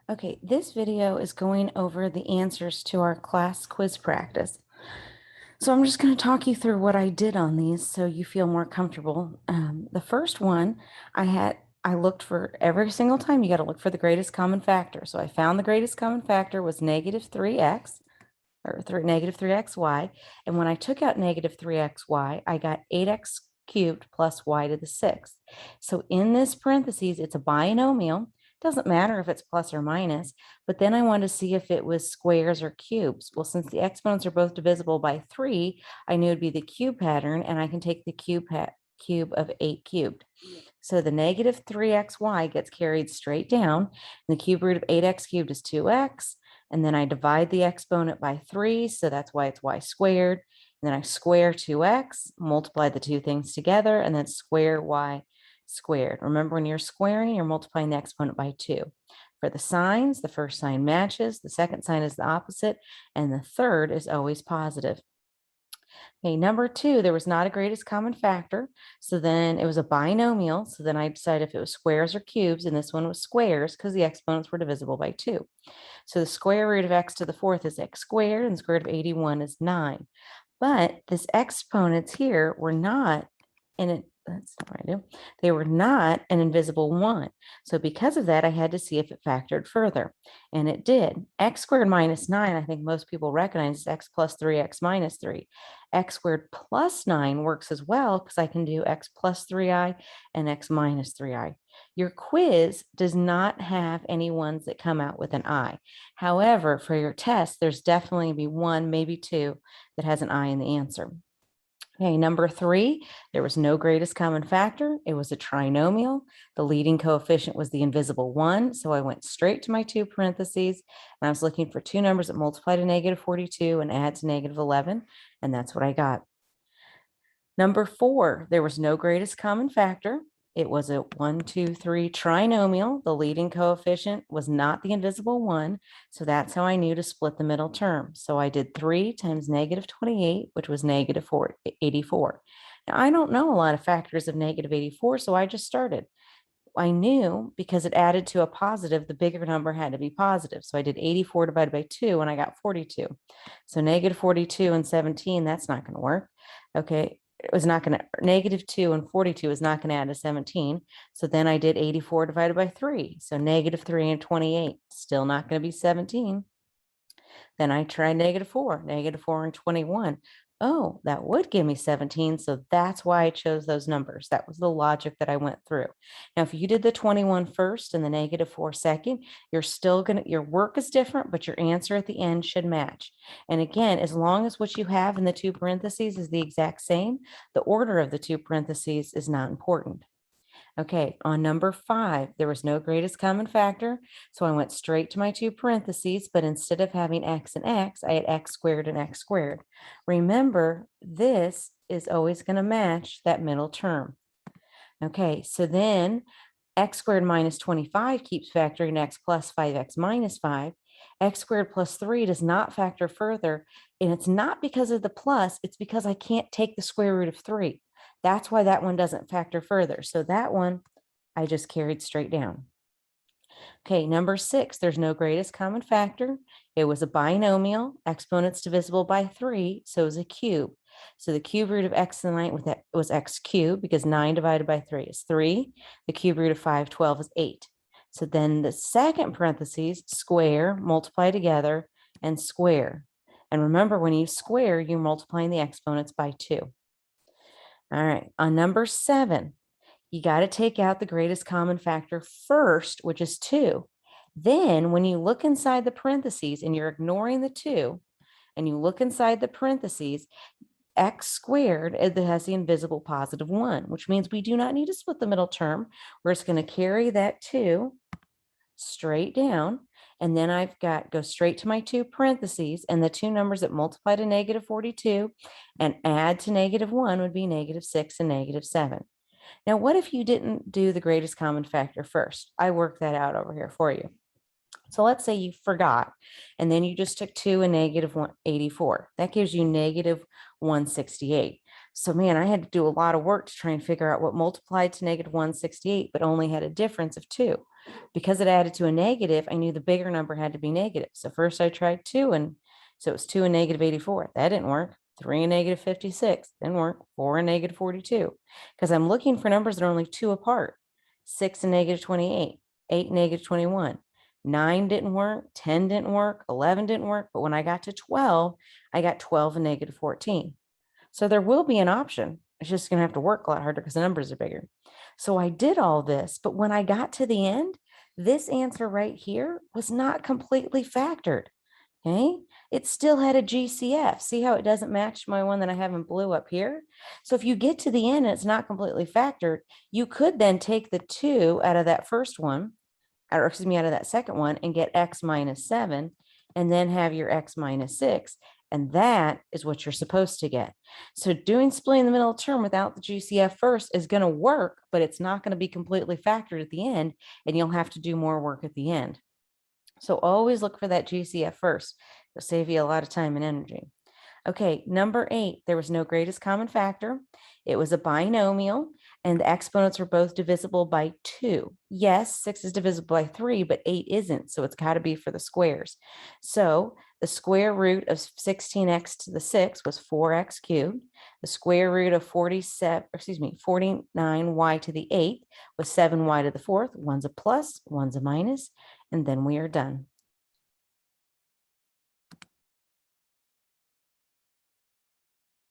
Okay, this video is going over the answers to our class quiz practice. So I'm just going to talk you through what I did on these so you feel more comfortable. The first one I looked for every single time you got to look for the greatest common factor. So I found the greatest common factor was negative 3x or negative 3xy. And when I took out negative 3xy, I got 8x cubed plus y to the sixth. So in this parentheses, it's a binomial. Doesn't matter if it's plus or minus, but then I wanted to see if it was squares or cubes. Well, since the exponents are both divisible by 3, I knew it'd be the cube pattern, and I can take the cube of 8 cubed. So the negative 3xy gets carried straight down. The cube root of 8x cubed is 2x. And then I divide the exponent by 3, so that's why it's y squared. And then I square 2x, multiply the two things together, and then square y squared. Remember, when you're squaring, you're multiplying the exponent by 2. For the signs, the first sign matches, the second sign is the opposite, and the third is always positive. Okay, number 2, there was not a greatest common factor. So then it was a binomial. So then I decided if it was squares or cubes, and this one was squares because the exponents were divisible by 2. So the square root of x to the fourth is x squared, and the square root of 81 is 9. But this exponents here were not in it. That's not what I do. They were not an invisible 1. So because of that, I had to see if it factored further. And it did. X squared minus 9, I think most people recognize is x plus 3x minus 3. X squared plus 9 works as well because I can do x plus 3i and x minus 3i. Your quiz does not have any ones that come out with an I. However, for your test, there's definitely going to be one, maybe two, that has an I in the answer. Okay, number 3, there was no greatest common factor. It was a trinomial. The leading coefficient was the invisible 1. So I went straight to my two parentheses, and I was looking for two numbers that multiply to negative 42 and add to negative 11. And that's what I got. Number 4, there was no greatest common factor. It was a 1, 2, 3 trinomial. The leading coefficient was not the invisible 1. So that's how I knew to split the middle term. So I did 3 times negative 28, which was negative 84. Now, I don't know a lot of factors of negative 84, so I just started. I knew because it added to a positive, the bigger number had to be positive. So I did 84 divided by 2, and I got 42. So negative 42 and 17, that's not going to work. Okay, it was not going to, negative 2 and 42 is not going to add to 17. So then I did 84 divided by 3. So negative 3 and 28, still not going to be 17. Then I tried negative 4 and 21. Oh, that would give me 17. So that's why I chose those numbers. That was the logic that I went through. Now, if you did the 21 first and the negative 4 second, you're still going to, your work is different, but your answer at the end should match. And again, as long as what you have in the two parentheses is the exact same, the order of the two parentheses is not important. Okay, on number 5, there was no greatest common factor. So I went straight to my two parentheses, but instead of having x and x, I had x squared and x squared. Remember, this is always going to match that middle term. Okay, so then x squared minus 25 keeps factoring x plus 5x minus 5. X squared plus 3 does not factor further. And it's not because of the plus, it's because I can't take the square root of 3. That's why that one doesn't factor further. So that one I just carried straight down. Okay, number 6, there's no greatest common factor. It was a binomial, exponents divisible by 3, so it was a cube. So the cube root of x and 9 was x cubed because 9 divided by 3 is 3. The cube root of 5, 12 is 8. So then the second parentheses, square, multiply together, and square. And remember, when you square, you're multiplying the exponents by 2. All right, on number 7, you got to take out the greatest common factor first, which is 2. Then when you look inside the parentheses and you're ignoring the 2, and you look inside the parentheses, x squared has the invisible positive 1, which means we do not need to split the middle term. We're just going to carry that 2 straight down. And then I've got, go straight to my two parentheses, and the two numbers that multiply to negative 42 and add to negative 1 would be negative 6 and negative 7. Now, what if you didn't do the greatest common factor first? I worked that out over here for you. So let's say you forgot, and then you just took 2 and negative 184. That gives you negative 168. So man, I had to do a lot of work to try and figure out what multiplied to negative 168, but only had a difference of 2. Because it added to a negative, I knew the bigger number had to be negative. So first I tried 2, and so it was 2 and negative 84. That didn't work. 3 and negative 56 didn't work. 4 and negative 42. Because I'm looking for numbers that are only 2 apart. 6 and negative 28, 8 and negative 21. 9 didn't work, 10 didn't work, 11 didn't work. But when I got to 12, I got 12 and negative 14. So there will be an option. It's just going to have to work a lot harder because the numbers are bigger. So I did all this, but when I got to the end, this answer right here was not completely factored. Okay, it still had a GCF. See how it doesn't match my one that I have in blue up here? So if you get to the end and it's not completely factored, you could then take the 2 out of that first one, or excuse me, out of that second one, and get x minus 7, and then have your x minus 6. And that is what you're supposed to get. So doing splitting the middle term without the GCF first is going to work, but it's not going to be completely factored at the end, and you'll have to do more work at the end. So always look for that GCF first. It'll save you a lot of time and energy. Okay, number 8, there was no greatest common factor. It was a binomial, and the exponents were both divisible by 2. Yes, 6 is divisible by 3, but 8 isn't, so it's got to be for the squares. So the square root of 16x to the 6 was 4x cubed. The square root of 49y to the 8th was 7y to the 4th. One's a plus, one's a minus, and then we are done.